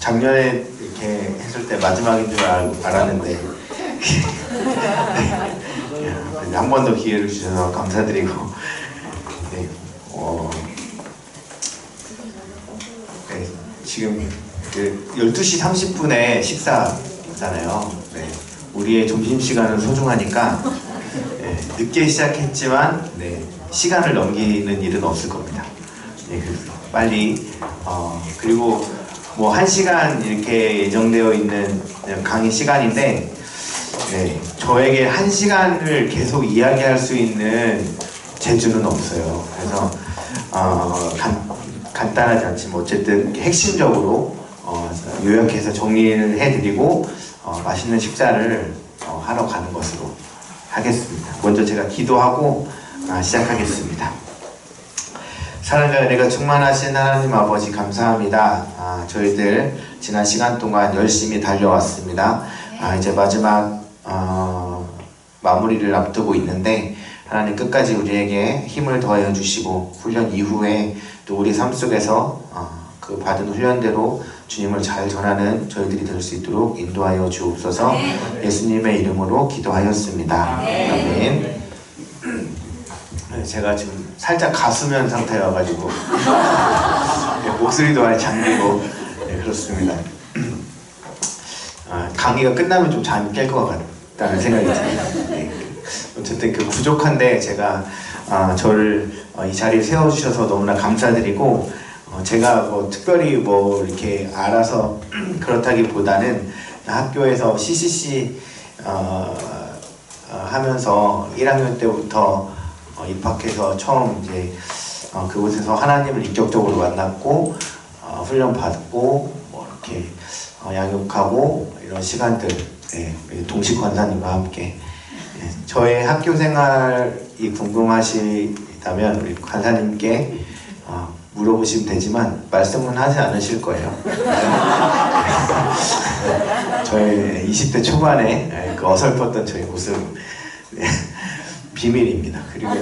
작년에 이렇게 했을 때 마지막인 줄 알았는데 한 번 더 기회를 주셔서 감사드리고 네, 네, 지금 12시 30분에 식사잖아요. 네, 우리의 점심시간은 소중하니까 네, 늦게 시작했지만 네, 시간을 넘기는 일은 없을 겁니다. 네, 그래서 빨리 그리고 뭐 1시간 이렇게 예정되어 있는 강의 시간인데 네, 저에게 1시간을 계속 이야기할 수 있는 재주는 없어요. 그래서 간단하지 않지만 어쨌든 핵심적으로 요약해서 정리를 해드리고 맛있는 식사를 하러 가는 것으로 하겠습니다. 먼저 제가 기도하고 시작하겠습니다. 사랑과 은혜가 충만하신 하나님 아버지 감사합니다. 저희들 지난 시간 동안 열심히 달려왔습니다. 이제 마지막 마무리를 앞두고 있는데 하나님 끝까지 우리에게 힘을 더하여 주시고 훈련 이후에 또 우리 삶 속에서 그 받은 훈련대로 주님을 잘 전하는 저희들이 될 수 있도록 인도하여 주옵소서. 예수님의 이름으로 기도하였습니다. 아멘. 제가 지금 살짝 가수면 상태여가지고 목소리도 많이 잠기고 네, 그렇습니다. 강의가 끝나면 좀 잠이 깰 것 같다는 생각이 듭니다. 네. 어쨌든 그 부족한데 제가 저를 이 자리에 세워주셔서 너무나 감사드리고 제가 뭐 특별히 뭐 이렇게 알아서 그렇다기보다는 학교에서 CCC 하면서 1학년 때부터 입학해서 처음 이제 그곳에서 하나님을 인격적으로 만났고 훈련 받고 뭐 이렇게 양육하고 이런 시간들 네, 동식 권사님과 함께 네, 저의 학교 생활이 궁금하시다면 우리 권사님께 물어보시면 되지만 말씀은 하지 않으실 거예요. 저의 20대 초반에 그 어설펐던 저의 모습 네, 비밀입니다. 그리고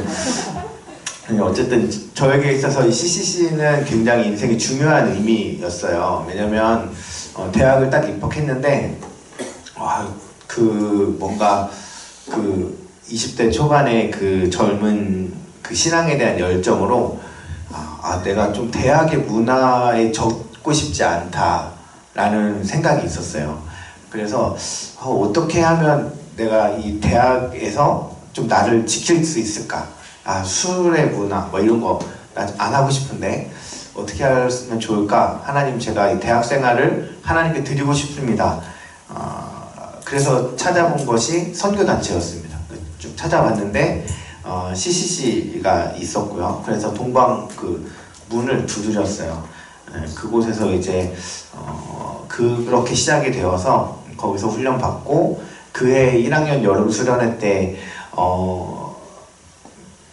어쨌든 저에게 있어서 이 CCC는 굉장히 인생의 중요한 의미였어요. 왜냐면 대학을 딱 입학했는데 그 뭔가 그 20대 초반의 그 젊은 그 신앙에 대한 열정으로 내가 좀 대학의 문화에 적고 싶지 않다라는 생각이 있었어요. 그래서 어떻게 하면 내가 이 대학에서 좀 나를 지킬 수 있을까? 술의 문화 뭐 이런 거 나 안 하고 싶은데 어떻게 하면 좋을까? 하나님, 제가 이 대학 생활을 하나님께 드리고 싶습니다. 그래서 찾아본 것이 선교단체였습니다. 쭉 찾아봤는데 CCC가 있었고요. 그래서 동방 그 문을 두드렸어요. 그곳에서 이제 그렇게 시작이 되어서 거기서 훈련 받고 그해 1학년 여름 수련회 때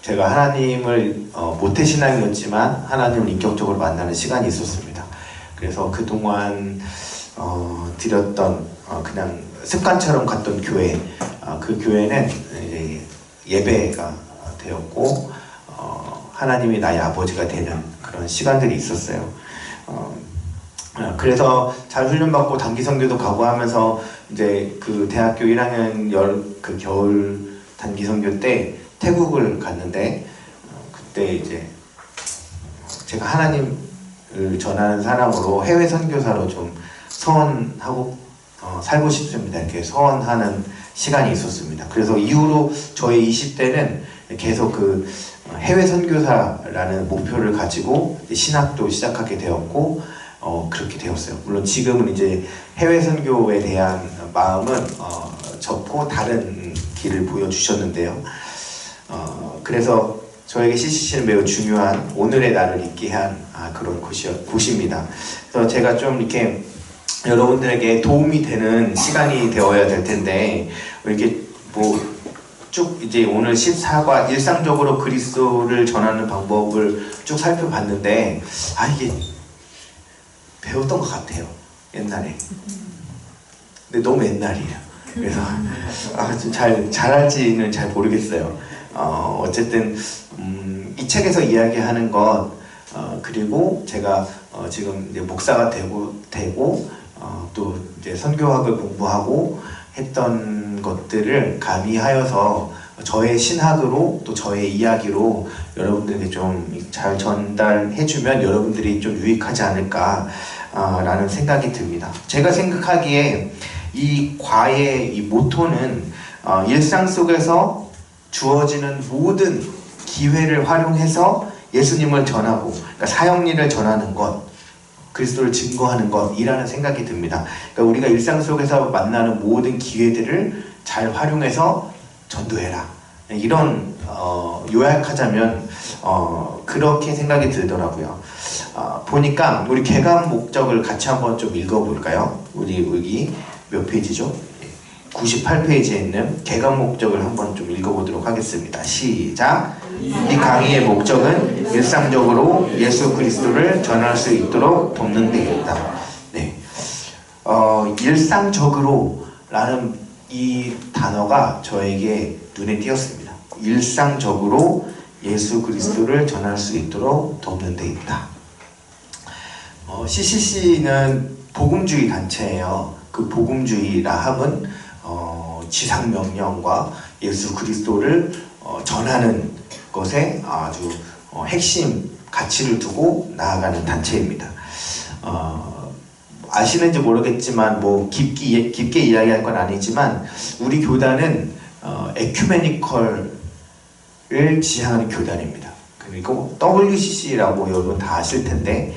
제가 하나님을 모태신앙이었지만 하나님을 인격적으로 만나는 시간이 있었습니다. 그래서 그동안 드렸던 그냥 습관처럼 갔던 교회, 그 교회는 이제 예배가 되었고 하나님이 나의 아버지가 되는 그런 시간들이 있었어요. 그래서 잘 훈련받고 단기 선교도 가고 하면서 이제 그 대학교 1학년 그 겨울 단기 선교 때 태국을 갔는데 그때 이제 제가 하나님을 전하는 사람으로 해외 선교사로 좀 서원하고 살고 싶습니다. 이렇게 서원하는 시간이 있었습니다. 그래서 이후로 저의 20대는 계속 그 해외 선교사라는 목표를 가지고 신학도 시작하게 되었고 그렇게 되었어요. 물론 지금은 이제 해외 선교에 대한 마음은 접고 다른 길을 보여주셨는데요. 그래서 저에게 CCC는 매우 중요한 오늘의 나를 있게 한 그런 곳입니다. 그래서 제가 좀 이렇게 여러분들에게 도움이 되는 시간이 되어야 될 텐데 이렇게 뭐 쭉 이제 오늘 14과 일상적으로 그리스도를 전하는 방법을 쭉 살펴봤는데 이게 배웠던 것 같아요. 옛날에. 근데 너무 옛날이에요. 그래서 좀 잘할지는 잘 모르겠어요. 어쨌든 이 책에서 이야기하는 것 그리고 제가 지금 이제 목사가 되고 또 이제 선교학을 공부하고 했던 것들을 가미하여서 저의 신학으로 또 저의 이야기로 여러분들에게 좀 잘 전달해주면 여러분들이 좀 유익하지 않을까 라는 생각이 듭니다. 제가 생각하기에 이 과의 이 모토는 일상 속에서 주어지는 모든 기회를 활용해서 예수님을 전하고, 그러니까 사형리를 전하는 것, 그리스도를 증거하는 것이라는 생각이 듭니다. 그러니까 우리가 일상 속에서 만나는 모든 기회들을 잘 활용해서 전도해라. 이런 요약하자면 그렇게 생각이 들더라고요. 보니까 우리 개강 목적을 같이 한번 좀 읽어볼까요? 우리 여기 몇 페이지죠? 98페이지에 있는 개강 목적을 한번 좀 읽어보도록 하겠습니다. 시작! 이 강의의 목적은 일상적으로 예수 그리스도를 전할 수 있도록 돕는 데입니다. 네. 일상적으로 라는 이 단어가 저에게 눈에 띄었습니다. 일상적으로 예수 그리스도를 전할 수 있도록 돕는 데 있다. CCC는 복음주의 단체예요. 그 복음주의라 함은 지상명령과 예수 그리스도를 전하는 것에 아주 핵심 가치를 두고 나아가는 단체입니다. 아시는지 모르겠지만 뭐 깊게 이야기할 건 아니지만 우리 교단은 에큐메니컬을 지향하는 교단입니다. 그리고 WCC라고 여러분 다 아실 텐데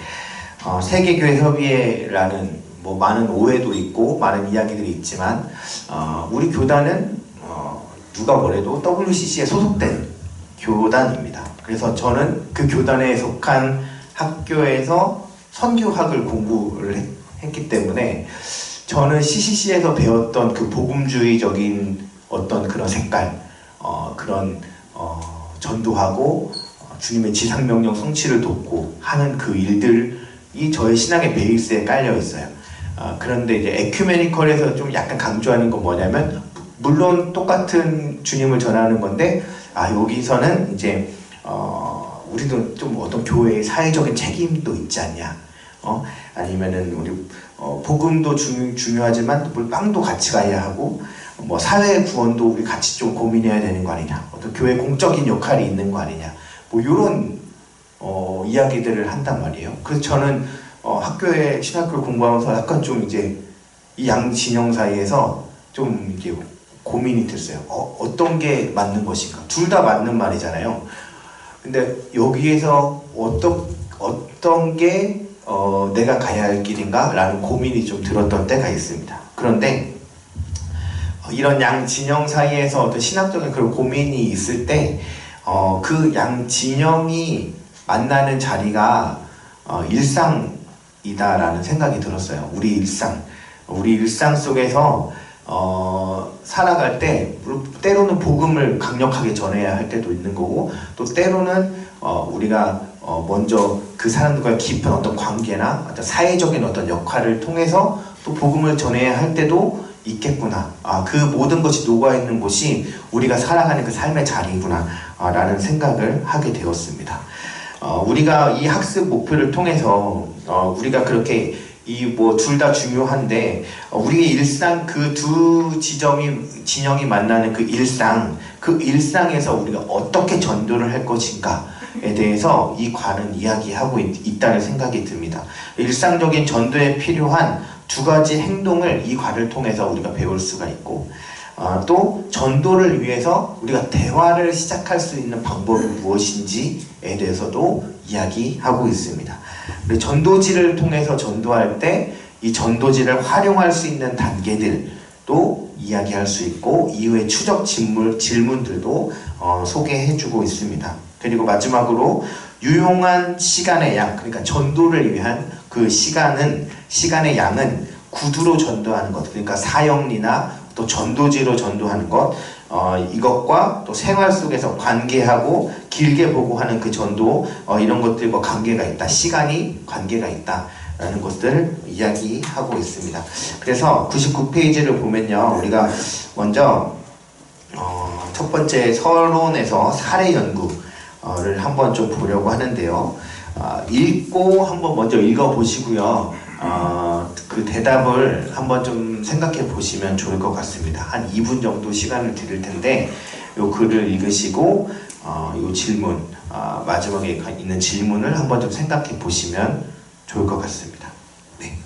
세계교회 협의회라는 뭐 많은 오해도 있고 많은 이야기들이 있지만 우리 교단은 누가 뭐래도 WCC에 소속된 교단입니다. 그래서 저는 그 교단에 속한 학교에서 선교학을 공부를 했기 때문에 저는 CCC에서 배웠던 그 복음주의적인 어떤 그런 색깔, 그런 전도하고 주님의 지상명령 성취를 돕고 하는 그 일들이 저의 신앙의 베이스에 깔려 있어요. 그런데 이제 에큐메니컬에서 좀 약간 강조하는 건 뭐냐면 물론 똑같은 주님을 전하는 건데 여기서는 이제 우리도 좀 어떤 교회의 사회적인 책임도 있지 않냐, 아니면은 우리 복음도 중요하지만 빵도 같이 가야 하고 뭐 사회 구원도 우리 같이 좀 고민해야 되는 거 아니냐, 어떤 교회 공적인 역할이 있는 거 아니냐, 뭐 이런 이야기들을 한단 말이에요. 그래서 저는 학교에 신학교를 공부하면서 약간 좀 이제 이 양 진영 사이에서 좀 이게 고민이 됐어요. 어떤 게 맞는 것인가? 둘 다 맞는 말이잖아요. 근데 여기에서 어떤 게 내가 가야 할 길인가? 라는 고민이 좀 들었던 때가 있습니다. 그런데 이런 양 진영 사이에서 어떤 신학적인 그런 고민이 있을 때 그 양 진영이 만나는 자리가 일상이다라는 생각이 들었어요. 우리 일상 속에서 살아갈 때 때로는 복음을 강력하게 전해야 할 때도 있는 거고, 또 때로는 우리가 먼저 그 사람들과의 깊은 어떤 관계나 어떤 사회적인 어떤 역할을 통해서 또 복음을 전해야 할 때도 있겠구나. 그 모든 것이 녹아있는 곳이 우리가 살아가는 그 삶의 자리구나 라는 생각을 하게 되었습니다. 우리가 이 학습 목표를 통해서 우리가 그렇게 이 뭐 둘 다 중요한데 우리의 일상 그 두 진영이 만나는 그 일상에서 우리가 어떻게 전도를 할 것인가에 대해서 이 과는 이야기하고 있다는 생각이 듭니다. 일상적인 전도에 필요한 두 가지 행동을 이 과를 통해서 우리가 배울 수가 있고, 또 전도를 위해서 우리가 대화를 시작할 수 있는 방법이 무엇인지에 대해서도 이야기하고 있습니다. 전도지를 통해서 전도할 때 이 전도지를 활용할 수 있는 단계들도 이야기할 수 있고, 이후에 추적 질문들도 소개해주고 있습니다. 그리고 마지막으로 유용한 시간의 양, 그러니까 전도를 위한 그 시간의 양은 구두로 전도하는 것, 그러니까 사형리나 또 전도지로 전도하는 것, 이것과 또 생활 속에서 관계하고 길게 보고 하는 그 전도, 이런 것들과 관계가 있다. 시간이 관계가 있다. 라는 것들을 이야기하고 있습니다. 그래서 99페이지를 보면요, 우리가 먼저 첫 번째 서론에서 사례 연구를 한번 좀 보려고 하는데요. 읽고 한번 먼저 읽어보시고요. 그 대답을 한번 좀 생각해 보시면 좋을 것 같습니다. 한 2분 정도 시간을 드릴 텐데 요 글을 읽으시고 요 질문, 마지막에 있는 질문을 한번 좀 생각해 보시면 좋을 것 같습니다. 네.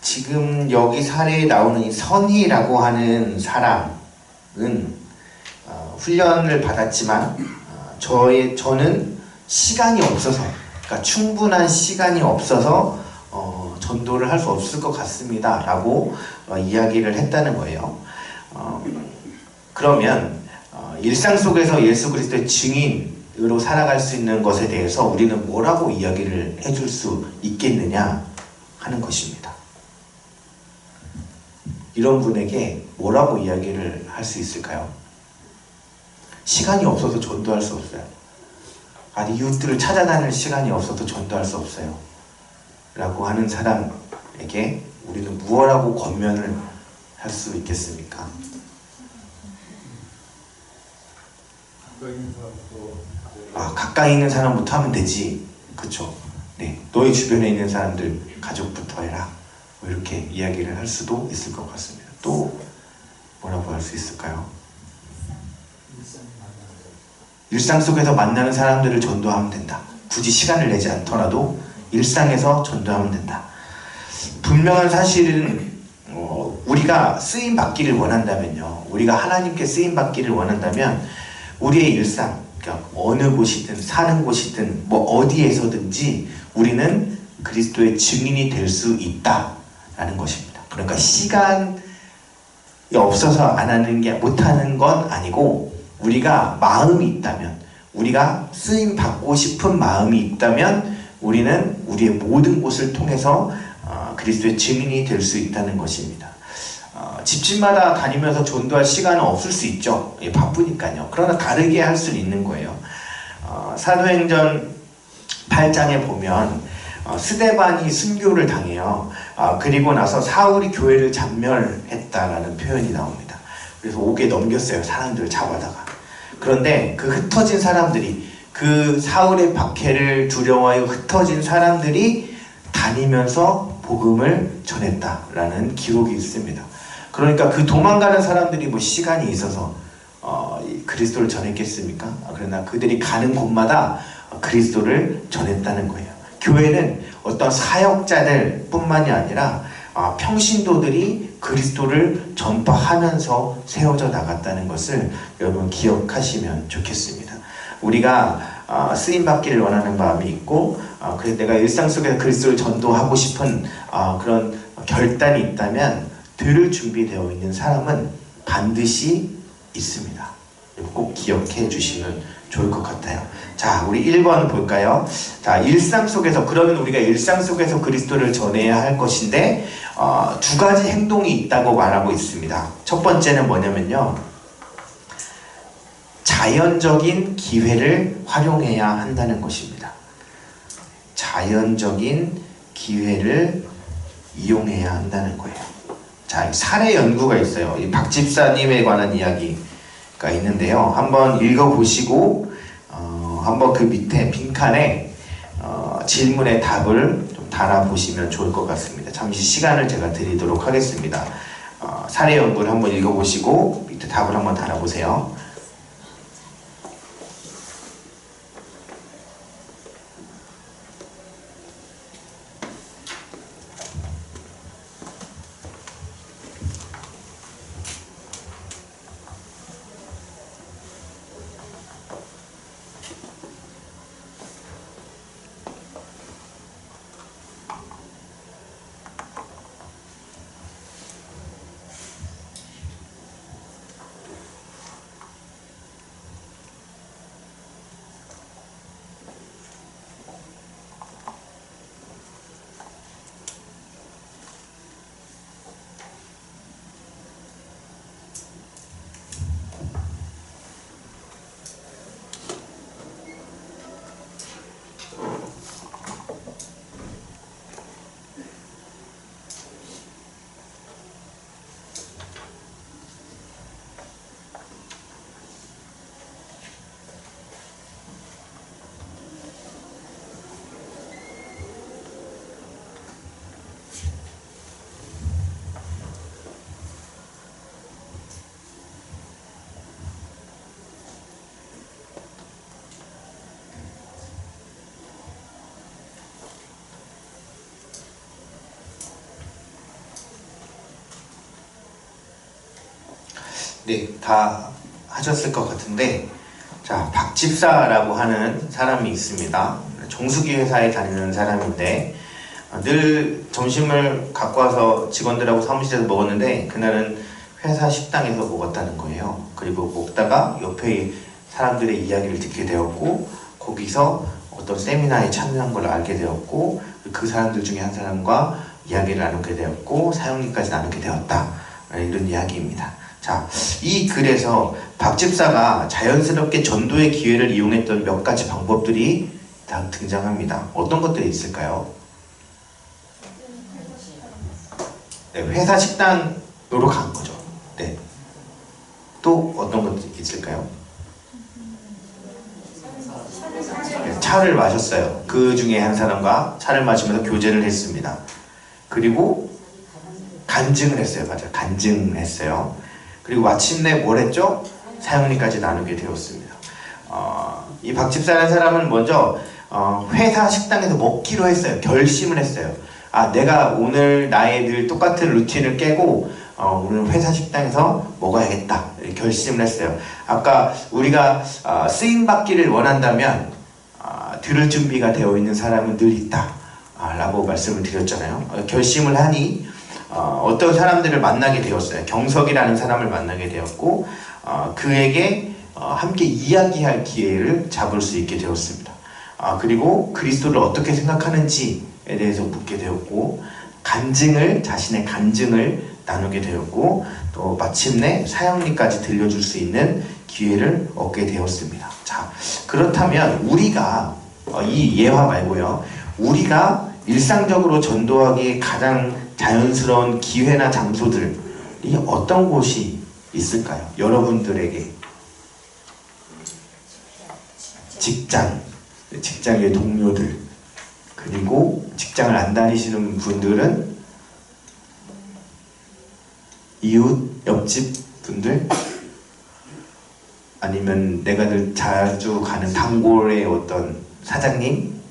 지금 여기 사례에 나오는 이 선희라고 하는 사람은 훈련을 받았지만 저는 시간이 없어서, 그러니까 충분한 시간이 없어서 전도를 할 수 없을 것 같습니다 라고 이야기를 했다는 거예요. 그러면 일상 속에서 예수 그리스도의 증인으로 살아갈 수 있는 것에 대해서 우리는 뭐라고 이야기를 해줄 수 있겠느냐 하는 것입니다. 이런 분에게 뭐라고 이야기를 할 수 있을까요? 시간이 없어서 전도할 수 없어요. 아니, 이웃들을 찾아다닐 시간이 없어서 전도할 수 없어요 라고 하는 사람에게 우리는 무엇라고 권면을 할 수 있겠습니까? 가까이 있는 사람부터 하면 되지. 그쵸? 네, 너희 주변에 있는 사람들, 가족부터 해라. 뭐 이렇게 이야기를 할 수도 있을 것 같습니다. 또 뭐라고 할 수 있을까요? 일상 속에서 만나는 사람들을 전도하면 된다. 굳이 시간을 내지 않더라도 일상에서 전도하면 된다. 분명한 사실은 우리가 쓰임 받기를 원한다면요, 우리가 하나님께 쓰임 받기를 원한다면 우리의 일상, 그러니까 어느 곳이든 사는 곳이든 뭐 어디에서든지 우리는 그리스도의 증인이 될 수 있다라는 것입니다. 그러니까 시간이 없어서 안 하는 게 못하는 건 아니고, 우리가 마음이 있다면, 우리가 쓰임 받고 싶은 마음이 있다면 우리는 우리의 모든 곳을 통해서 그리스도의 증인이 될 수 있다는 것입니다. 집집마다 다니면서 전도할 시간은 없을 수 있죠. 바쁘니까요. 그러나 다르게 할 수는 있는 거예요. 사도행전 8장에 보면 스데반이 순교를 당해요. 그리고 나서 사울이 교회를 잔멸했다라는 표현이 나옵니다. 그래서 옥에 넘겼어요. 사람들을 잡아다가. 그런데 그 흩어진 사람들이, 그 사울의 박해를 두려워하여 흩어진 사람들이 다니면서 복음을 전했다라는 기록이 있습니다. 그러니까 그 도망가는 사람들이 뭐 시간이 있어서 그리스도를 전했겠습니까? 그러나 그들이 가는 곳마다 그리스도를 전했다는 거예요. 교회는 어떤 사역자들 뿐만이 아니라 평신도들이 그리스도를 전파하면서 세워져 나갔다는 것을 여러분 기억하시면 좋겠습니다. 우리가 쓰임받기를 원하는 마음이 있고, 그래서 내가 일상 속에서 그리스도를 전도하고 싶은 그런 결단이 있다면 들을 준비되어 있는 사람은 반드시 있습니다. 꼭 기억해 주시면 좋을 것 같아요. 자, 우리 1번 볼까요? 자, 일상 속에서, 그러면 우리가 일상 속에서 그리스도를 전해야 할 것인데 두 가지 행동이 있다고 말하고 있습니다. 첫 번째는 뭐냐면요, 자연적인 기회를 활용해야 한다는 것입니다. 자연적인 기회를 이용해야 한다는 거예요. 자, 사례 연구가 있어요. 이 박 집사님에 관한 이야기가 있는데요. 한번 읽어보시고 한번 그 밑에 빈칸에 질문의 답을 좀 달아보시면 좋을 것 같습니다. 잠시 시간을 제가 드리도록 하겠습니다. 사례 연구를 한번 읽어보시고 밑에 답을 한번 달아보세요. 네, 다 하셨을 것 같은데, 자, 박집사라고 하는 사람이 있습니다. 정수기 회사에 다니는 사람인데, 늘 점심을 갖고 와서 직원들하고 사무실에서 먹었는데, 그날은 회사 식당에서 먹었다는 거예요. 그리고 먹다가 옆에 사람들의 이야기를 듣게 되었고, 거기서 어떤 세미나에 참여한 걸 알게 되었고, 그 사람들 중에 한 사람과 이야기를 나누게 되었고, 사형리까지 나누게 되었다. 이런 이야기입니다. 자, 이 글에서 박 집사가 자연스럽게 전도의 기회를 이용했던 몇 가지 방법들이 다 등장합니다. 어떤 것들이 있을까요? 네, 회사 식당으로 간 거죠. 네. 또 어떤 것들이 있을까요? 네, 차를 마셨어요. 그 중에 한 사람과 차를 마시면서 교제를 했습니다. 그리고 간증을 했어요. 맞아요. 간증을 했어요. 그리고 마침내 뭘 했죠? 사형리까지 나누게 되었습니다. 이 박집사라는 사람은 먼저 회사 식당에서 먹기로 했어요. 결심을 했어요. 아, 내가 오늘 나의 늘 똑같은 루틴을 깨고 오늘 회사 식당에서 먹어야겠다. 이렇게 결심을 했어요. 아까 우리가 쓰임받기를 원한다면 들을 준비가 되어 있는 사람은 늘 있다. 라고 말씀을 드렸잖아요. 결심을 하니 어떤 사람들을 만나게 되었어요. 경석이라는 사람을 만나게 되었고 그에게 함께 이야기할 기회를 잡을 수 있게 되었습니다. 그리고 그리스도를 어떻게 생각하는지에 대해서 묻게 되었고 자신의 간증을 나누게 되었고 또 마침내 사형리까지 들려줄 수 있는 기회를 얻게 되었습니다. 자, 그렇다면 우리가 이 예화 말고요. 우리가 일상적으로 전도하기에 가장 자연스러운 기회나 장소들이 어떤 곳이 있을까요? 여러분들에게 직장의 동료들, 그리고 직장을 안 다니시는 분들은 이웃, 옆집 분들, 아니면 내가 늘 자주 가는 단골의 어떤 사장님,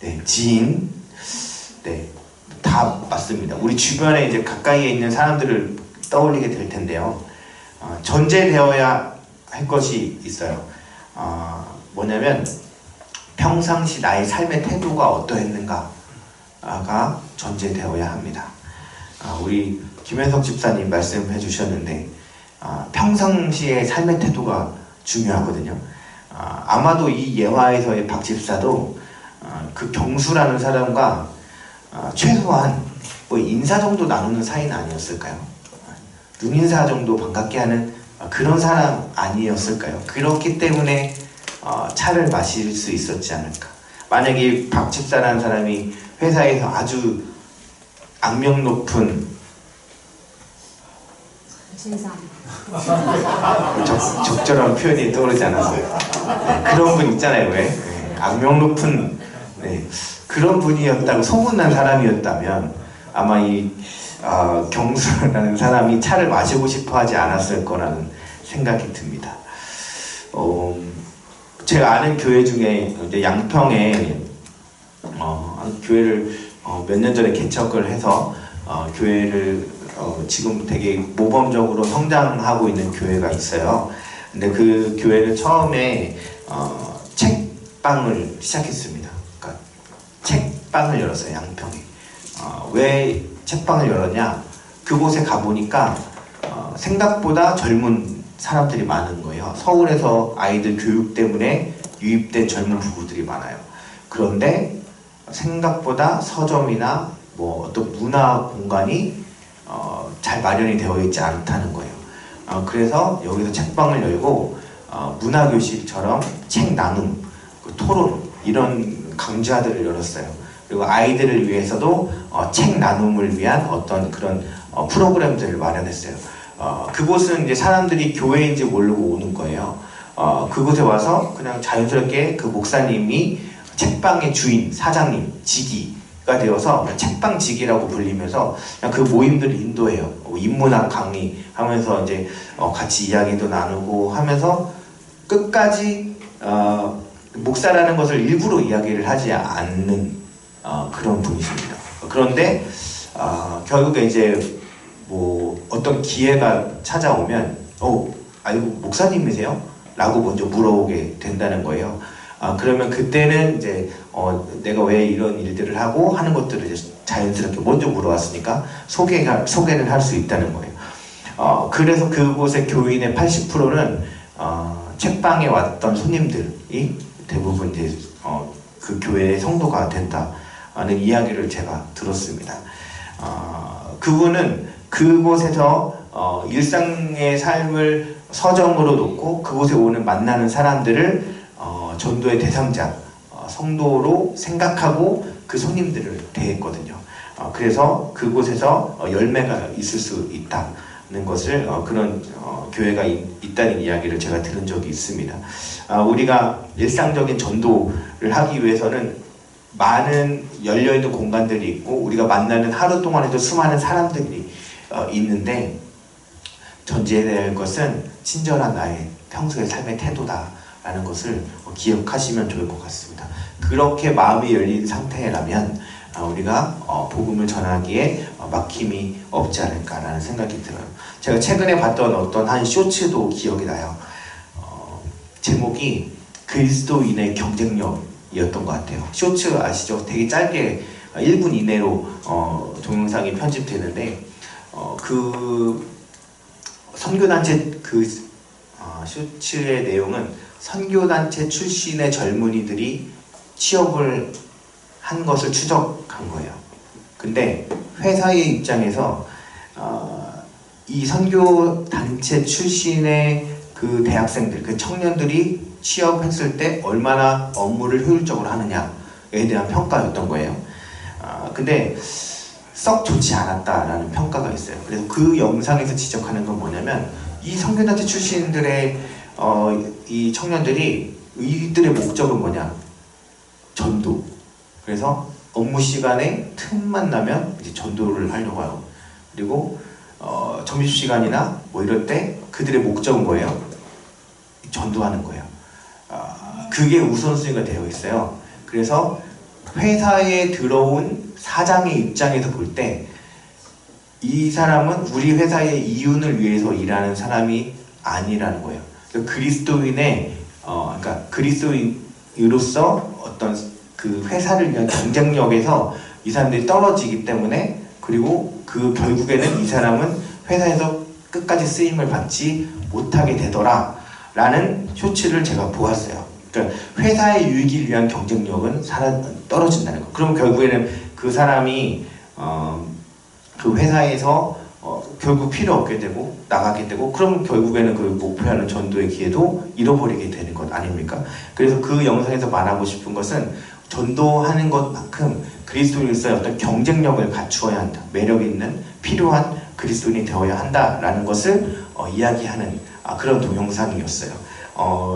네, 지인, 네, 다 맞습니다. 우리 주변에 이제 가까이에 있는 사람들을 떠올리게 될 텐데요. 전제되어야 할 것이 있어요. 뭐냐면 평상시 나의 삶의 태도가 어떠했는가가 전제되어야 합니다. 우리 김현석 집사님 말씀해 주셨는데 평상시의 삶의 태도가 중요하거든요. 아마도 이 예화에서의 박 집사도 그 경수라는 사람과 최소한 뭐 인사 정도 나누는 사이는 아니었을까요? 눈인사 정도 반갑게 하는 그런 사람 아니었을까요? 그렇기 때문에 차를 마실 수 있었지 않을까. 만약에 박 집사라는 사람이 회사에서 아주 악명 높은 진상 적절한 표현이 떠오르지 않았어요. 네, 그런 분 있잖아요. 왜? 네, 악명 높은 그런 분이었다고 소문난 사람이었다면 아마 이 경수라는 사람이 차를 마시고 싶어 하지 않았을 거라는 생각이 듭니다. 제가 아는 교회 중에 이제 양평에 교회를 몇 년 전에 개척을 해서 교회를 지금 되게 모범적으로 성장하고 있는 교회가 있어요. 근데 그 교회를 처음에 책방을 시작했습니다. 그러니까 책방을 열었어요. 양평에. 왜 책방을 열었냐? 그곳에 가보니까 생각보다 젊은 사람들이 많은 거예요. 서울에서 아이들 교육 때문에 유입된 젊은 부부들이 많아요. 그런데 생각보다 서점이나 뭐 어떤 문화 공간이 잘 마련이 되어 있지 않다는 거예요. 그래서 여기서 책방을 열고 문화교실처럼 책 나눔, 토론 이런 강좌들을 열었어요. 그리고 아이들을 위해서도 책 나눔을 위한 어떤 그런 프로그램들을 마련했어요. 그곳은 이제 사람들이 교회인지 모르고 오는 거예요. 그곳에 와서 그냥 자연스럽게 그 목사님이 책방의 주인, 사장님, 지기가 되어서 책방 지기라고 불리면서 그냥 그 모임들을 인도해요. 인문학 강의 하면서 이제 같이 이야기도 나누고 하면서 끝까지 목사라는 것을 일부러 이야기를 하지 않는 그런 분이십니다. 그런데 결국에 이제 뭐 어떤 기회가 찾아오면 아이고 목사님이세요? 라고 먼저 물어보게 된다는 거예요. 그러면 그때는 이제 내가 왜 이런 일들을 하고 하는 것들을 이제 자연스럽게 먼저 물어왔으니까 소개를 할 수 있다는 거예요. 그래서 그곳의 교인의 80%는 책방에 왔던 손님들이 대부분 이제 그 교회의 성도가 된다는 이야기를 제가 들었습니다. 그분은 그곳에서 일상의 삶을 서점으로 놓고 그곳에 오는 만나는 사람들을 전도의 대상자, 성도로 생각하고 그 손님들을 대했거든요. 그래서 그곳에서 열매가 있을 수 있다는 것을 그런 교회가 있다는 이야기를 제가 들은 적이 있습니다. 우리가 일상적인 전도를 하기 위해서는 많은 열려있는 공간들이 있고 우리가 만나는 하루 동안에도 수많은 사람들이 있는데 전제해야 할 것은 친절한 나의 평소의 삶의 태도다라는 것을 기억하시면 좋을 것 같습니다. 그렇게 마음이 열린 상태라면 우리가 복음을 전하기에 막힘이 없지 않을까라는 생각이 들어요. 제가 최근에 봤던 어떤 한 쇼츠도 기억이 나요. 제목이 그리스도인의 경쟁력이었던 것 같아요. 쇼츠 아시죠? 되게 짧게 1분 이내로 동영상이 편집되는데 그 선교단체 쇼츠의 내용은 선교단체 출신의 젊은이들이 취업을 한 것을 추적한 거예요. 근데 회사의 입장에서 이 선교단체 출신의 그 대학생들, 그 청년들이 취업했을 때 얼마나 업무를 효율적으로 하느냐에 대한 평가였던 거예요. 근데 썩 좋지 않았다라는 평가가 있어요. 그래서 그 영상에서 지적하는 건 뭐냐면 이 선교단체 출신들의 이 청년들이 이들의 목적은 뭐냐? 전도. 그래서 업무 시간에 틈만 나면 이제 전도를 하려고 하고 그리고 점심시간이나 뭐 이럴 때 그들의 목적은 뭐예요? 전도하는 거예요. 그게 우선순위가 되어 있어요. 그래서 회사에 들어온 사장의 입장에서 볼 때 이 사람은 우리 회사의 이윤을 위해서 일하는 사람이 아니라는 거예요. 그리스도인의 그러니까 그리스도인으로서 어떤 그 회사를 위한 경쟁력에서 이 사람들이 떨어지기 때문에 그리고 그 결국에는 이 사람은 회사에서 끝까지 쓰임을 받지 못하게 되더라 라는 쇼츠를 제가 보았어요. 그러니까 회사의 유익을 위한 경쟁력은 떨어진다는 거. 그럼 결국에는 그 사람이 그 회사에서 결국 필요 없게 되고 나가게 되고 그럼 결국에는 그 목표하는 전도의 기회도 잃어버리게 되는 것 아닙니까? 그래서 그 영상에서 말하고 싶은 것은 전도하는 것만큼 그리스도인으로서의 어떤 경쟁력을 갖추어야 한다. 매력 있는 필요한 그리스도인이 되어야 한다라는 것을 이야기하는 그런 동영상이었어요.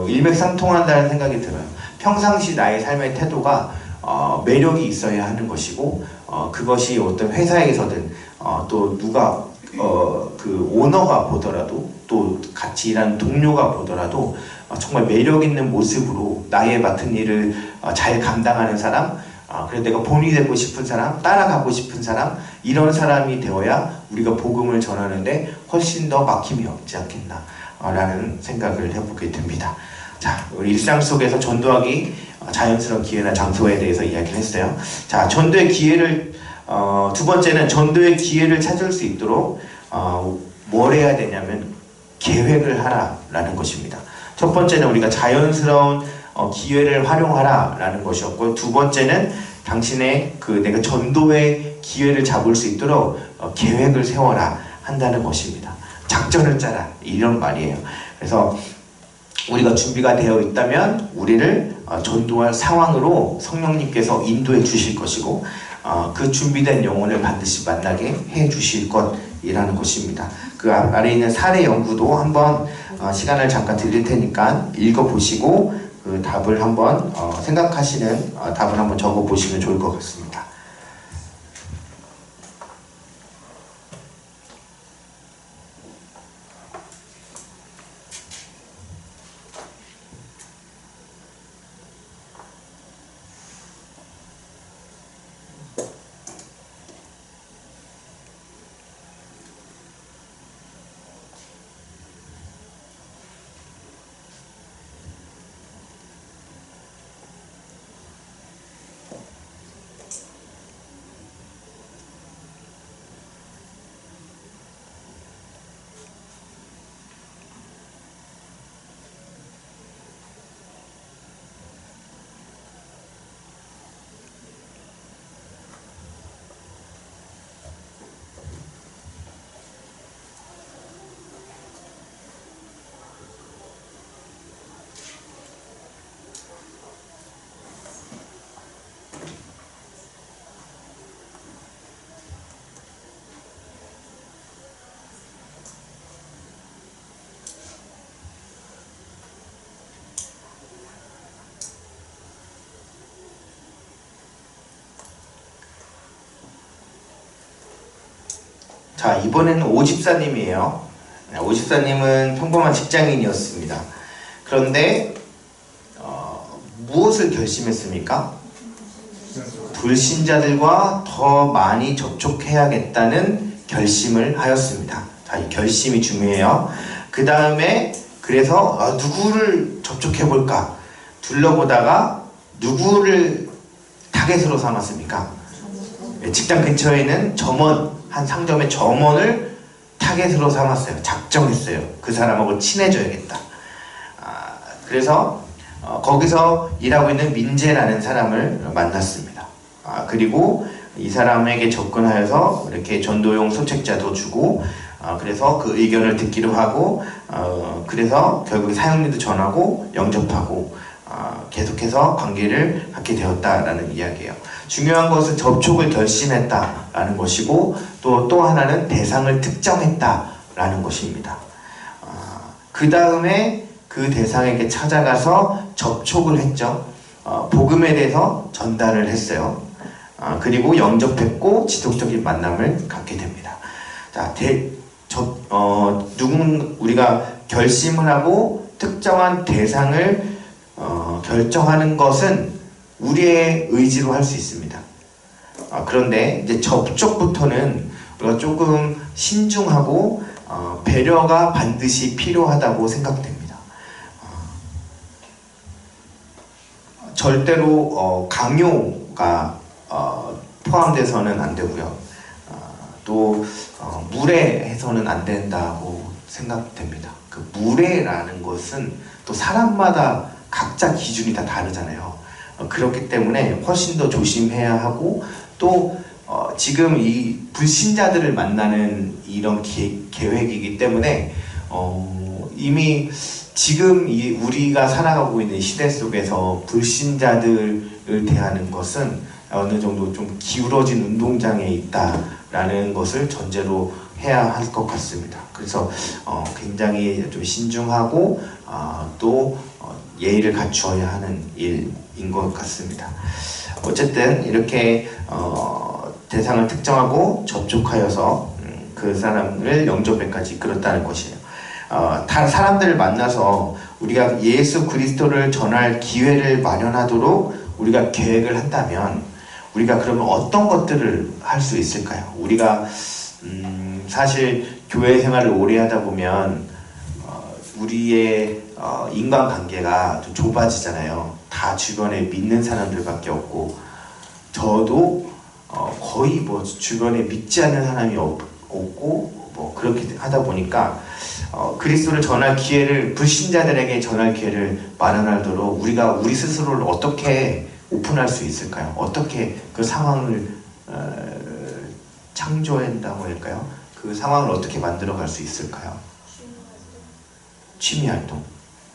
일맥상통한다는 생각이 들어요. 평상시 나의 삶의 태도가 매력이 있어야 하는 것이고 그것이 어떤 회사에서든 또 누가 그 오너가 보더라도 또 같이 일하는 동료가 보더라도 정말 매력 있는 모습으로 나의 맡은 일을 잘 감당하는 사람, 그래서 내가 본이 되고 싶은 사람, 따라가고 싶은 사람, 이런 사람이 되어야 우리가 복음을 전하는데 훨씬 더 막힘이 없지 않겠나 라는 생각을 해보게 됩니다. 자, 우리 일상 속에서 전도하기 자연스러운 기회나 장소에 대해서 이야기를 했어요. 자, 전도의 기회를 두 번째는 전도의 기회를 찾을 수 있도록 뭘 해야 되냐면 계획을 하라라는 것입니다. 첫 번째는 우리가 자연스러운 기회를 활용하라라는 것이었고 두 번째는 당신의 내가 전도의 기회를 잡을 수 있도록 계획을 세워라 한다는 것입니다. 작전을 짜라 이런 말이에요. 그래서 우리가 준비가 되어 있다면 우리를 전도할 상황으로 성령님께서 인도해 주실 것이고 그 준비된 영혼을 반드시 만나게 해 주실 것이라는 것입니다. 그 아래에 있는 사례 연구도 한번 시간을 잠깐 드릴 테니까 읽어보시고 그 답을 한번 생각하시는 답을 한번 적어보시면 좋을 것 같습니다. 자, 이번에는 오집사님이에요. 오집사님은 평범한 직장인이었습니다. 그런데 무엇을 결심했습니까? 불신자들과 더 많이 접촉해야겠다는 결심을 하였습니다. 자, 이 결심이 중요해요. 그 다음에 그래서 누구를 접촉해볼까? 둘러보다가 누구를 타겟으로 삼았습니까? 직장 근처에는 점원, 한 상점의 점원을 타겟으로 삼았어요. 작정했어요. 그 사람하고 친해져야겠다. 그래서 거기서 일하고 있는 민재라는 사람을 만났습니다. 그리고 이 사람에게 접근하여서 이렇게 전도용 소책자도 주고, 그래서 그 의견을 듣기로 하고, 그래서 결국 사형리도 전하고 영접하고 계속해서 관계를 갖게 되었다라는 이야기예요. 중요한 것은 접촉을 결심했다라는 것이고, 또 하나는 대상을 특정했다라는 것입니다. 그 다음에 그 대상에게 찾아가서 접촉을 했죠. 복음에 대해서 전달을 했어요. 그리고 영접했고 지속적인 만남을 갖게 됩니다. 자, 우리가 결심을 하고 특정한 대상을 결정하는 것은 우리의 의지로 할 수 있습니다. 그런데 이제 접촉부터는 우리가 조금 신중하고 배려가 반드시 필요하다고 생각됩니다. 절대로 강요가 포함돼서는 안 되고요. 또 무례해서는 안 된다고 생각됩니다. 그 무례라는 것은 또 사람마다 각자 기준이 다 다르잖아요. 그렇기 때문에 훨씬 더 조심해야 하고, 또 지금 이 불신자들을 만나는 이런 계획이기 때문에 이미 지금 우리가 살아가고 있는 시대 속에서 불신자들을 대하는 것은 어느 정도 좀 기울어진 운동장에 있다라는 것을 전제로 해야 할 것 같습니다. 그래서 굉장히 좀 신중하고 또 예의를 갖추어야 하는 일인 것 같습니다. 어쨌든 이렇게 대상을 특정하고 접촉하여서 그 사람을 영접에까지 이끌었다는 것이에요. 다른 사람들을 만나서 우리가 예수 그리스도를 전할 기회를 마련하도록 우리가 계획을 한다면, 우리가 그러면 어떤 것들을 할 수 있을까요? 우리가 사실 교회 생활을 오래 하다 보면 우리의 인간관계가 좀 좁아지잖아요. 다 주변에 믿는 사람들밖에 없고, 저도 거의 뭐 주변에 믿지 않는 사람이 없고 뭐 그렇게 하다 보니까 그리스도를 전할 기회를, 불신자들에게 전할 기회를 마련하도록 우리가 우리 스스로를 어떻게 오픈할 수 있을까요? 어떻게 그 상황을 창조한다고 할까요? 그 상황을 어떻게 만들어갈 수 있을까요? 취미활동.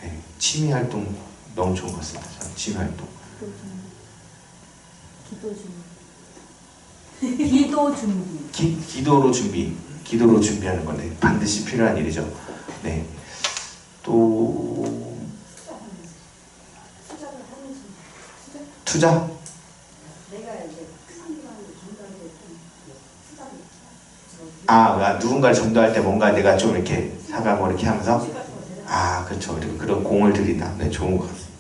네, 취미활동 너무 좋은 것 같습니다. 취미활동. 기도 준비. 기도로 준비하는 건데 반드시 필요한 일이죠. 네. 또 투자? 누군가를 전도할 때 뭔가 내가 좀 이렇게 사가고 이렇게 하면서, 그렇죠. 그런 공을 들인다. 네, 좋은 것 같습니다.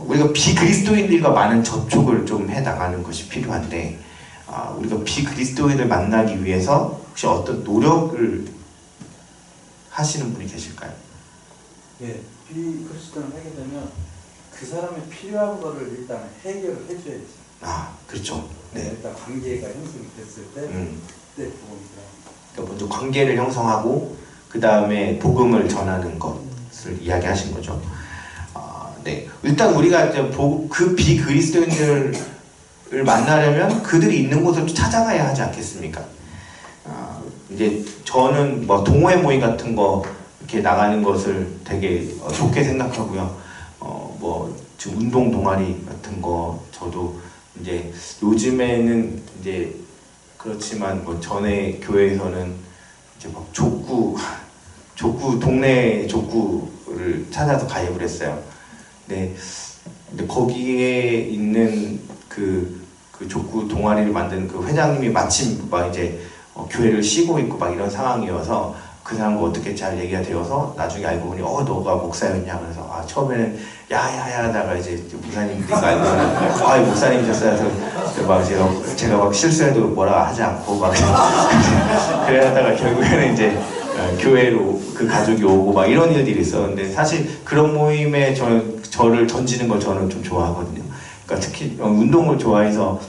우리가 비그리스도인들과 많은 접촉을 좀 해나가는 것이 필요한데, 우리가 비그리스도인을 만나기 위해서 혹시 어떤 노력을 하시는 분이 계실까요? 예, 비그리스도인을 하게 되면 그 사람의 필요한 거를 일단 해결을 해줘야지. 그렇죠. 네. 일단 관계가 형성이 됐을 때, 그때 복음이다. 그러니까 먼저 관계를 형성하고 그 다음에 복음을 전하는 것을 이야기하신 거죠. 네. 일단 우리가 이제 그 비그리스도인들을 만나려면 그들이 있는 곳을 찾아가야 하지 않겠습니까? 이제 저는 뭐 동호회 모임 같은 거 이렇게 나가는 것을 되게 좋게 생각하고요. 뭐 지금 운동 동아리 같은 거 저도 이제 요즘에는 이제 그렇지만 뭐 전에 교회에서는 이제 막 동네 족구를 찾아서 가입을 했어요. 네. 근데 거기에 있는 그 족구 동아리를 만든 그 회장님이 마침 막 이제 교회를 쉬고 있고 막 이런 상황이어서 그 사람과 어떻게 잘 얘기가 되어서 나중에 알고 보니 너가 목사였냐 그래서 처음에는 야야야 하다가 이제 목사님이니까 알고 목사님이셨어요. 그래서 막 제가 막 실수해도 뭐라 하지 않고 막 그래 하다가 결국에는 이제 교회로 그 가족이 오고 막 이런 일들이 있었는데 사실 그런 모임에 저를 던지는 걸 저는 좀 좋아하거든요. 그러니까 특히 운동을 좋아해서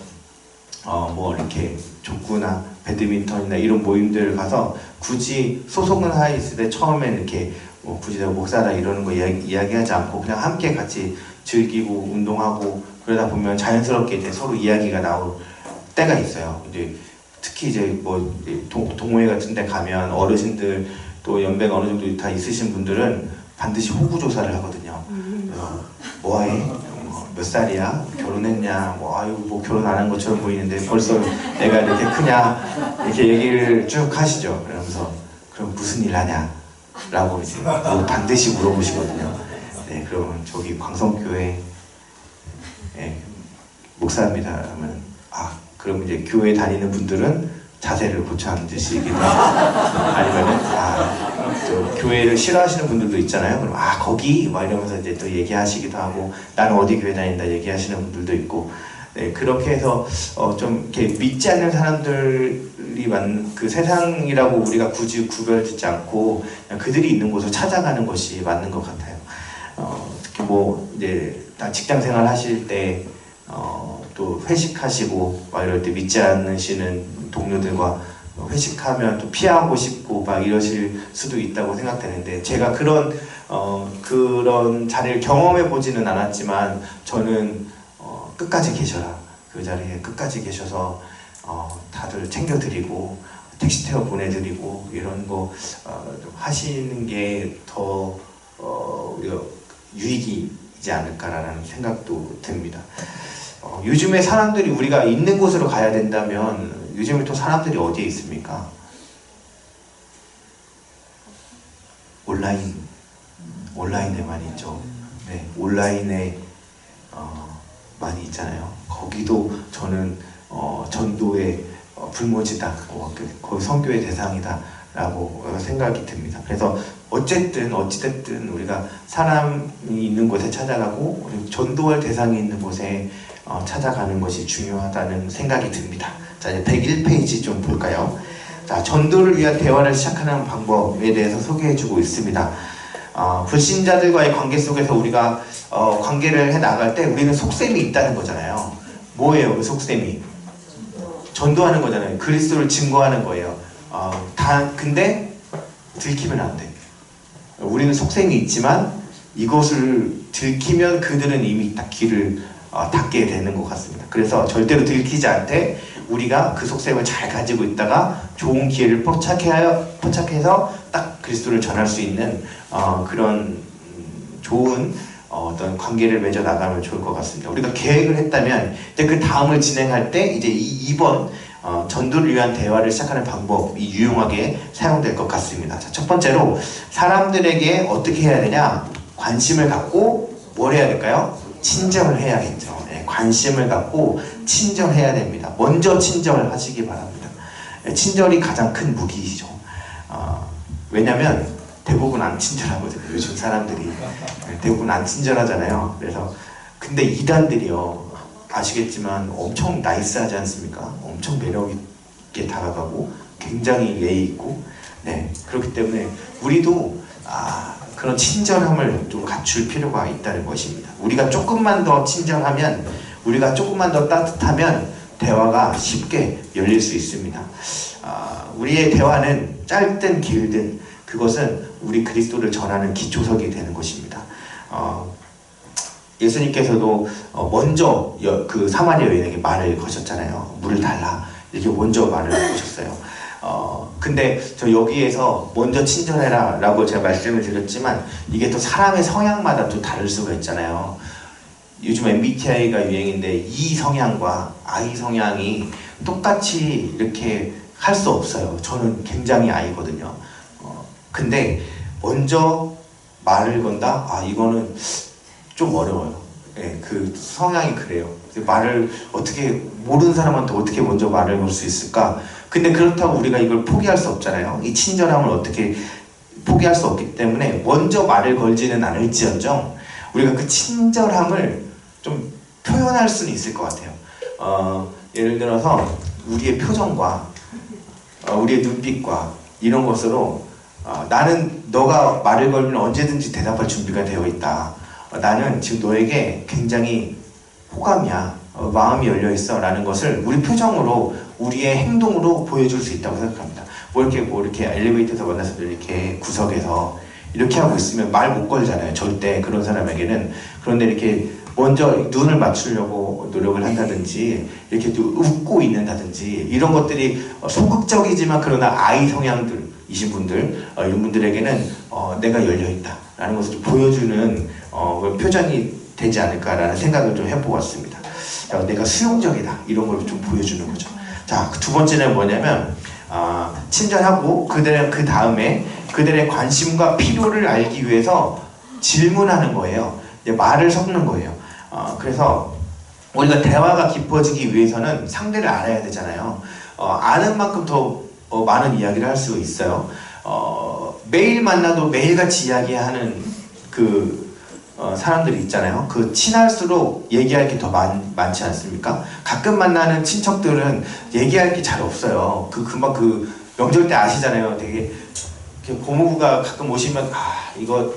뭐 이렇게 족구나 배드민턴이나 이런 모임들을 가서 굳이 소속은 하에 있을 때 처음에 이렇게 뭐 굳이 내가 목사다 이러는 거 이야기하지 않고 그냥 함께 같이 즐기고 운동하고 그러다 보면 자연스럽게 이제 서로 이야기가 나올 때가 있어요. 이제 특히 이제 뭐 동호회 같은 데 가면 어르신들 또 연배가 어느 정도 다 있으신 분들은 반드시 호구 조사를 하거든요. 뭐해? 몇 살이야? 결혼했냐? 뭐 결혼 안 한 것처럼 보이는데 벌써 애가 이렇게 크냐? 이렇게 얘기를 쭉 하시죠. 그러면서 그럼 무슨 일 하냐? 라고 이제 반드시 물어보시거든요. 네, 그러면 저기 광성교회 목사입니다. 그러면 그럼 이제 교회 다니는 분들은 자세를 고쳐 앉으시기도 하고 아니면은 저 교회를 싫어하시는 분들도 있잖아요. 그럼 거기 막 이러면서 이제 또 얘기하시기도 하고 나는 어디 교회 다닌다 얘기하시는 분들도 있고 네, 그렇게 해서 좀 이렇게 믿지 않는 사람들이 많은 그 세상이라고 우리가 굳이 구별짓지 않고 그냥 그들이 있는 곳을 찾아가는 것이 맞는 것 같아요. 특히 뭐 이제 다 직장 생활 하실 때 또 회식하시고 막 이럴 때 믿지 않으시는 동료들과 회식하면 또 피하고 싶고 막 이러실 수도 있다고 생각되는데 제가 그런 자리를 경험해 보지는 않았지만 저는 끝까지 계셔라 그 자리에 끝까지 계셔서 다들 챙겨드리고 택시 태워 보내드리고 이런 거 하시는 게 더 유익이지 않을까라는 생각도 듭니다. 요즘에 사람들이 우리가 있는 곳으로 가야 된다면 요즘에 또 사람들이 어디에 있습니까? 온라인에 많이 있죠. 네, 온라인에 많이 있잖아요. 거기도 저는 전도의 불모지다, 거의 선교의 대상이다 라고 생각이 듭니다. 그래서 어찌됐든 우리가 사람이 있는 곳에 찾아가고 전도할 대상이 있는 곳에 찾아가는 것이 중요하다는 생각이 듭니다. 자, 이제 101페이지 좀 볼까요? 자, 전도를 위한 대화를 시작하는 방법에 대해서 소개해주고 있습니다. 불신자들과의 관계 속에서 우리가 관계를 해 나갈 때 우리는 속셈이 있다는 거잖아요. 뭐예요, 그 속셈이? 전도하는 거잖아요. 그리스도를 증거하는 거예요. 근데 들키면 안 돼. 우리는 속셈이 있지만 이것을 들키면 그들은 이미 딱 길을 닫게 되는 것 같습니다. 그래서 절대로 들키지 않되 우리가 그 속셈을 잘 가지고 있다가 좋은 기회를 포착해서 딱 그리스도를 전할 수 있는 그런 좋은 어떤 관계를 맺어 나가면 좋을 것 같습니다. 우리가 계획을 했다면 이제 그 다음을 진행할 때 이제 2번 전도를 위한 대화를 시작하는 방법이 유용하게 사용될 것 같습니다. 자, 첫 번째로 사람들에게 어떻게 해야 되냐? 관심을 갖고 뭘 해야 될까요? 친절을 해야겠죠. 네, 관심을 갖고 친절해야 됩니다. 먼저 친절을 하시기 바랍니다. 네, 친절이 가장 큰 무기이죠. 왜냐면 대부분 안 친절하거든요. 요즘 사람들이 대부분 안 친절하잖아요. 그래서 근데 이단들이요, 아시겠지만 엄청 나이스하지 않습니까? 엄청 매력 있게 다가가고 굉장히 예의 있고, 네, 그렇기 때문에 우리도 그런 친절함을 좀 갖출 필요가 있다는 것입니다. 우리가 조금만 더 친절하면, 우리가 조금만 더 따뜻하면 대화가 쉽게 열릴 수 있습니다. 우리의 대화는 짧든 길든 그것은 우리 그리스도를 전하는 기초석이 되는 것입니다. 예수님께서도 먼저 그 사마리아 여인에게 말을 거셨잖아요. 물을 달라, 이렇게 먼저 말을 거셨어요. 근데 저 여기에서 먼저 친절해라 라고 제가 말씀을 드렸지만 이게 또 사람의 성향마다 또 다를 수가 있잖아요. 요즘 MBTI가 유행인데 E 성향과 I 성향이 똑같이 이렇게 할 수 없어요. 저는 굉장히 I거든요. 근데 먼저 말을 건다? 이거는 좀 어려워요. 예, 그 성향이 그래요. 말을 어떻게 모르는 사람한테 어떻게 먼저 말을 걸 수 있을까? 근데 그렇다고 우리가 이걸 포기할 수 없잖아요. 이 친절함을 어떻게 포기할 수 없기 때문에 먼저 말을 걸지는 않을지언정 우리가 그 친절함을 좀 표현할 수는 있을 것 같아요. 예를 들어서 우리의 표정과 우리의 눈빛과 이런 것으로 나는 너가 말을 걸면 언제든지 대답할 준비가 되어 있다. 나는 지금 너에게 굉장히 호감이야. 마음이 열려있어 라는 것을 우리 표정으로 우리의 행동으로 보여줄 수 있다고 생각합니다. 뭐 이렇게 엘리베이터에서 만나서 이렇게 구석에서 이렇게 하고 있으면 말 못 걸잖아요. 절대 그런 사람에게는. 그런데 이렇게 먼저 눈을 맞추려고 노력을 한다든지 이렇게 또 웃고 있는다든지 이런 것들이 소극적이지만 그러나 아이 성향들이신 분들 이런 분들에게는 내가 열려있다 라는 것을 좀 보여주는 표정이 되지 않을까라는 생각을 좀 해보았습니다. 내가 수용적이다 이런 걸 좀 보여주는 거죠. 자, 두 번째는 뭐냐면 친절하고 그 다음에 그들의 관심과 필요를 알기 위해서 질문하는 거예요. 말을 섞는 거예요. 그래서 우리가 대화가 깊어지기 위해서는 상대를 알아야 되잖아요. 아는 만큼 더 많은 이야기를 할 수 있어요. 매일 만나도 매일같이 이야기하는 사람들이 있잖아요. 그 친할수록 얘기할 게 더 많지 않습니까? 가끔 만나는 친척들은 얘기할 게 잘 없어요. 금방 명절 때 아시잖아요. 되게 고모부가 가끔 오시면 이거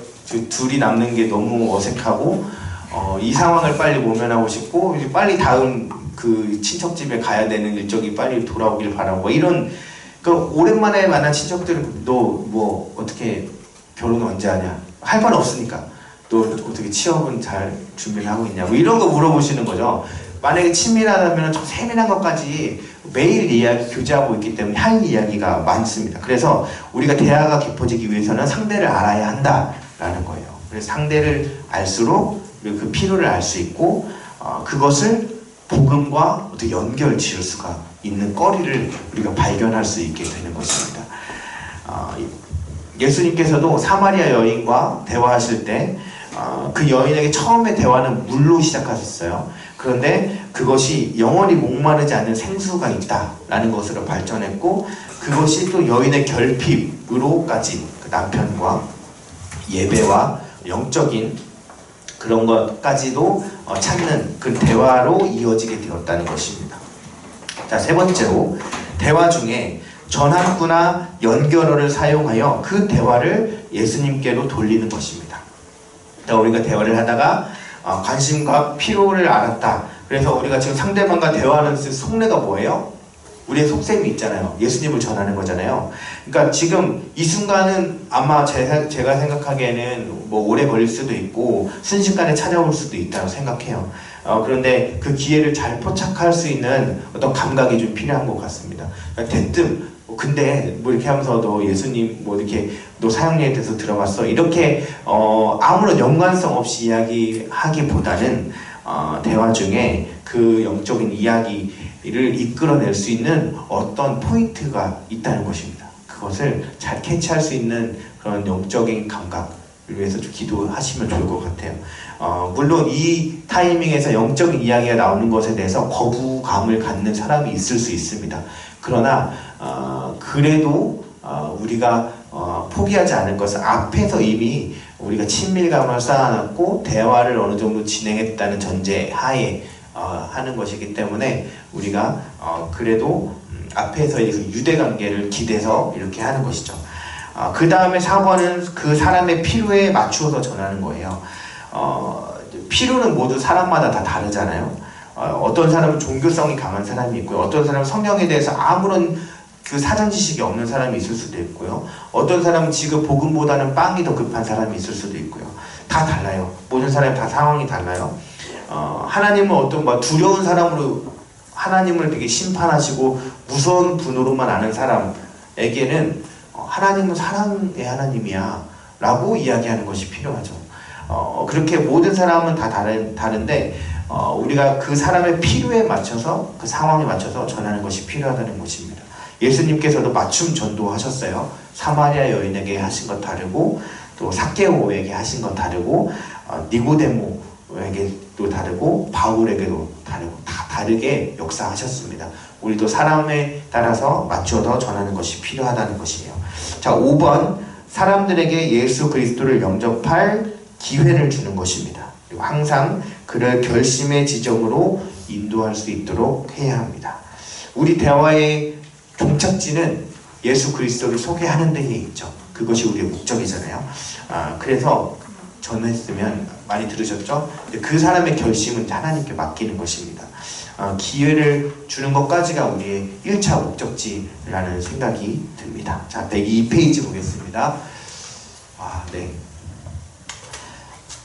둘이 남는 게 너무 어색하고 이 상황을 빨리 모면하고 싶고 빨리 다음 그 친척집에 가야 되는 일정이 빨리 돌아오길 바라고 이런 오랜만에 만난 친척들도 뭐 어떻게 결혼 언제 하냐 할 말 없으니까 또 어떻게 취업은 잘 준비를 하고 있냐 뭐 이런 거 물어보시는 거죠. 만약에 친밀하다면 좀 세밀한 것까지 매일 이야기 교제하고 있기 때문에 할 이야기가 많습니다. 그래서 우리가 대화가 깊어지기 위해서는 상대를 알아야 한다라는 거예요. 그래서 상대를 알수록 그 필요를 알 수 있고 그것을 복음과 어떻게 연결 지을 수가 있는 거리를 우리가 발견할 수 있게 되는 것입니다. 예수님께서도 사마리아 여인과 대화하실 때 그 여인에게 처음에 대화는 물로 시작하셨어요. 그런데 그것이 영원히 목마르지 않는 생수가 있다라는 것으로 발전했고 그것이 또 여인의 결핍으로까지 그 남편과 예배와 영적인 그런 것까지도 찾는 그 대화로 이어지게 되었다는 것입니다. 자, 세 번째로 대화 중에 전환구나 연결어를 사용하여 그 대화를 예수님께로 돌리는 것입니다. 자, 우리가 대화를 하다가 관심과 필요를 알았다. 그래서 우리가 지금 상대방과 대화하는 속내가 뭐예요? 우리의 속셈이 있잖아요. 예수님을 전하는 거잖아요. 그러니까 지금 이 순간은 아마 제가 생각하기에는 뭐 오래 걸릴 수도 있고 순식간에 찾아올 수도 있다고 생각해요. 그런데 그 기회를 잘 포착할 수 있는 어떤 감각이 좀 필요한 것 같습니다. 그러니까 대뜸 근데 뭐 이렇게 하면서 너 예수님 뭐 이렇게 너 사형리에 대해서 들어봤어? 이렇게 아무런 연관성 없이 이야기하기보다는 대화 중에 그 영적인 이야기를 이끌어낼 수 있는 어떤 포인트가 있다는 것입니다. 그것을 잘 캐치할 수 있는 그런 영적인 감각을 위해서 좀 기도하시면 좋을 것 같아요. 물론 이 타이밍에서 영적인 이야기가 나오는 것에 대해서 거부감을 갖는 사람이 있을 수 있습니다. 그러나 그래도 우리가 포기하지 않을 것은 앞에서 이미 우리가 친밀감을 쌓아놨고 대화를 어느 정도 진행했다는 전제 하에 하는 것이기 때문에 우리가 그래도 앞에서 유대관계를 기대서 이렇게 하는 것이죠. 그 다음에 4번은 그 사람의 필요에 맞추어서 전하는 거예요. 필요는 모두 사람마다 다 다르잖아요. 어떤 사람은 종교성이 강한 사람이 있고요. 어떤 사람은 성경에 대해서 아무런 그 사전 지식이 없는 사람이 있을 수도 있고요. 어떤 사람은 지금 복음보다는 빵이 더 급한 사람이 있을 수도 있고요. 다 달라요. 모든 사람이 다 상황이 달라요. 하나님은 어떤 두려운 사람으로 하나님을 되게 심판하시고 무서운 분으로만 아는 사람에게는 하나님은 사랑의 하나님이야 라고 이야기하는 것이 필요하죠. 그렇게 모든 사람은 다 다른데 우리가 그 사람의 필요에 맞춰서 그 상황에 맞춰서 전하는 것이 필요하다는 것입니다. 예수님께서도 맞춤 전도하셨어요. 사마리아 여인에게 하신 것 다르고 또 삭개오에게 하신 것 다르고 니고데모 에게도 다르고 바울에게도 다르고 다 다르게 역사하셨습니다. 우리도 사람에 따라서 맞춰서 전하는 것이 필요하다는 것이에요. 자, 5번 사람들에게 예수 그리스도를 영접할 기회를 주는 것입니다. 그리고 항상 그를 결심의 지점으로 인도할 수 있도록 해야 합니다. 우리 대화의 종착지는 예수 그리스도를 소개하는 데에 있죠. 그것이 우리의 목적이잖아요. 그래서 전했으면 많이 들으셨죠? 그 사람의 결심은 하나님께 맡기는 것입니다. 기회를 주는 것까지가 우리의 1차 목적지라는 생각이 듭니다. 자, 102페이지 보겠습니다. 네.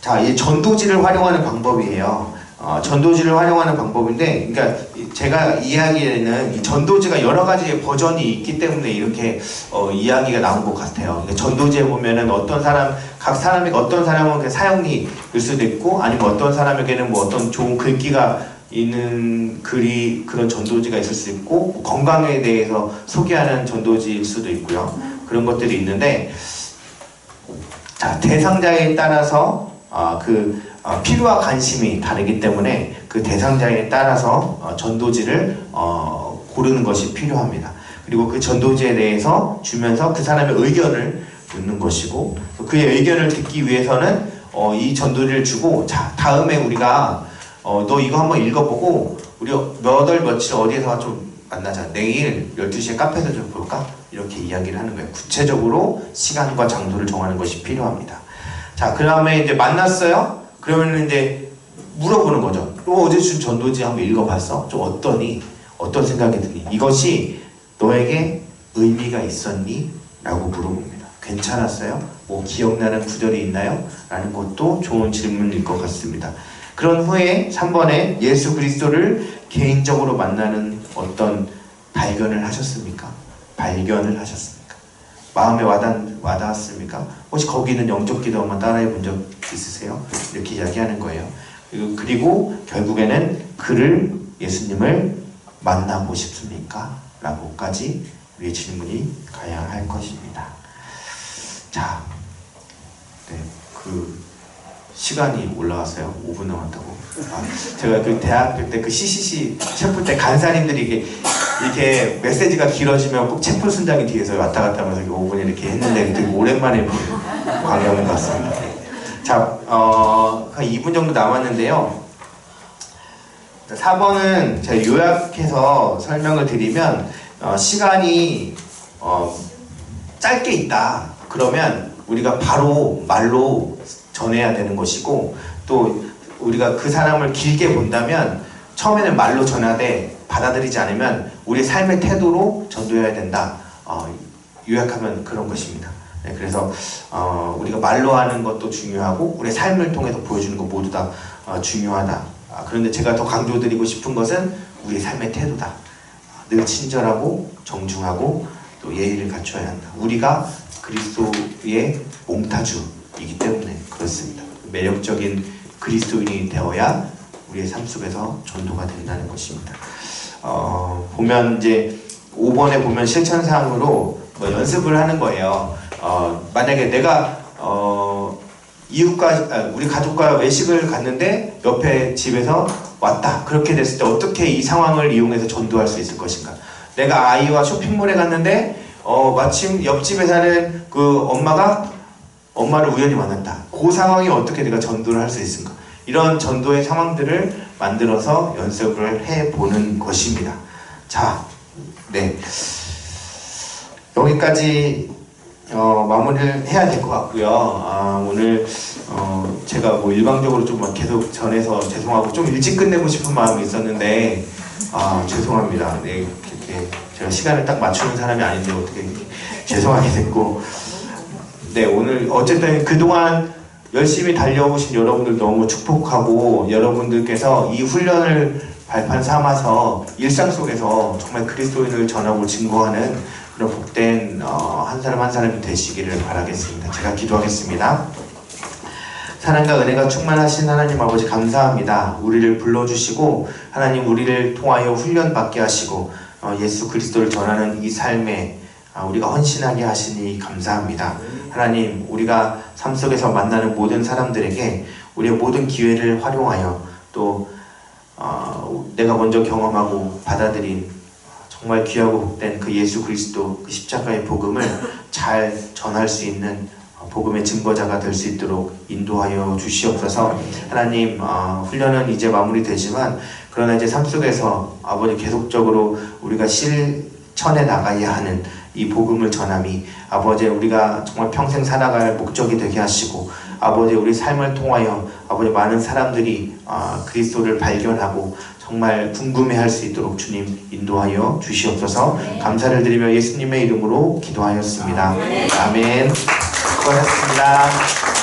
자, 이 전도지를 활용하는 방법이에요. 전도지를 활용하는 방법인데, 그러니까 제가 이야기에는 이 전도지가 여러 가지의 버전이 있기 때문에 이렇게 이야기가 나온 것 같아요. 그러니까 전도지에 보면은 각 사람이 어떤 사람은 그 사형리일 수도 있고, 아니면 어떤 사람에게는 뭐 어떤 좋은 글귀가 있는 그런 전도지가 있을 수 있고, 건강에 대해서 소개하는 전도지일 수도 있고요. 그런 것들이 있는데, 자, 대상자에 따라서 필요와 관심이 다르기 때문에 그 대상자에 따라서 전도지를 고르는 것이 필요합니다. 그리고 그 전도지에 대해서 주면서 그 사람의 의견을 듣는 것이고, 그의 의견을 듣기 위해서는 이 전도지를 주고, 자, 다음에 우리가 너 이거 한번 읽어보고 우리 몇 월 며칠 어디에서 좀 만나자. 내일 12시에 카페에서 좀 볼까? 이렇게 이야기를 하는 거예요. 구체적으로 시간과 장소를 정하는 것이 필요합니다. 자, 그 다음에 이제 만났어요? 그러면 이제 물어보는 거죠. 또 어제 준 전도지 한번 읽어봤어? 좀 어떠니? 어떤 생각이 드니? 이것이 너에게 의미가 있었니? 라고 물어봅니다. 괜찮았어요? 뭐 기억나는 구절이 있나요? 라는 것도 좋은 질문일 것 같습니다. 그런 후에 3번에 예수 그리스도를 개인적으로 만나는 어떤 발견을 하셨습니까? 발견을 하셨습니까? 마음에 와닿았습니까? 혹시 거기는 영적 기도 한번 따라해 본 적 있으세요? 이렇게 이야기하는 거예요. 그리고 결국에는 예수님을 만나고 싶습니까? 라고까지 우리의 질문이 가야 할 것입니다. 자, 시간이 올라왔어요. 5분 남았다고. 제가 그 대학교 때 그 CCC 체프 때 간사님들이 이렇게 메시지가 길어지면 꼭 체프 순장이 뒤에서 왔다 갔다 하면서 5분 이렇게 했는데 되게 오랜만에 본 광경인 것 같습니다. 자, 한 2분 정도 남았는데요. 4번은 제가 요약해서 설명을 드리면, 시간이 짧게 있다. 그러면 우리가 바로 말로 전해야 되는 것이고, 또 우리가 그 사람을 길게 본다면 처음에는 말로 전하되 받아들이지 않으면 우리의 삶의 태도로 전도해야 된다. 요약하면 그런 것입니다. 네, 그래서 우리가 말로 하는 것도 중요하고 우리의 삶을 통해서 보여주는 것 모두 다 중요하다. 그런데 제가 더 강조드리고 싶은 것은 우리의 삶의 태도다. 늘 친절하고 정중하고 또 예의를 갖춰야 한다. 우리가 그리스도의 몽타주이기 때문에 그렇습니다. 매력적인 그리스도인이 되어야 우리의 삶 속에서 전도가 된다는 것입니다. 보면 이제 5번에 보면 실천사항으로 뭐 연습을 하는 거예요. 만약에 내가 우리 가족과 외식을 갔는데 옆에 집에서 왔다. 그렇게 됐을 때 어떻게 이 상황을 이용해서 전도할 수 있을 것인가? 내가 아이와 쇼핑몰에 갔는데 마침 옆집에 사는 그 엄마를 우연히 만났다. 그 상황이 어떻게 내가 전도를 할 수 있을까? 이런 전도의 상황들을 만들어서 연습을 해보는 것입니다. 자, 네. 여기까지 마무리를 해야 될 것 같고요. 오늘 제가 뭐 일방적으로 좀 계속 전해서 죄송하고 좀 일찍 끝내고 싶은 마음이 있었는데 죄송합니다. 네, 이렇게 제가 시간을 딱 맞추는 사람이 아닌데 어떻게 이렇게 죄송하게 됐고, 네, 오늘 어쨌든 그동안 열심히 달려오신 여러분들 너무 축복하고, 여러분들께서 이 훈련을 발판 삼아서 일상 속에서 정말 그리스도인을 전하고 증거하는 그런 복된 한 사람 한 사람이 되시기를 바라겠습니다. 제가 기도하겠습니다. 사랑과 은혜가 충만하신 하나님 아버지 감사합니다. 우리를 불러주시고 하나님 우리를 통하여 훈련받게 하시고 예수 그리스도를 전하는 이 삶에 우리가 헌신하게 하시니 감사합니다. 하나님, 우리가 삶 속에서 만나는 모든 사람들에게 우리의 모든 기회를 활용하여 또 내가 먼저 경험하고 받아들인 정말 귀하고 복된 그 예수 그리스도 그 십자가의 복음을 잘 전할 수 있는 복음의 증거자가 될 수 있도록 인도하여 주시옵소서. 하나님, 훈련은 이제 마무리되지만 그러나 이제 삶 속에서 아버지 계속적으로 우리가 실천해 나가야 하는 이 복음을 전함이 아버지 우리가 정말 평생 살아갈 목적이 되게 하시고 아버지 우리 삶을 통하여 아버지 많은 사람들이 그리스도를 발견하고 정말 궁금해할 수 있도록 주님 인도하여 주시옵소서. 감사를 드리며 예수님의 이름으로 기도하였습니다. 아멘. 수고하셨습니다.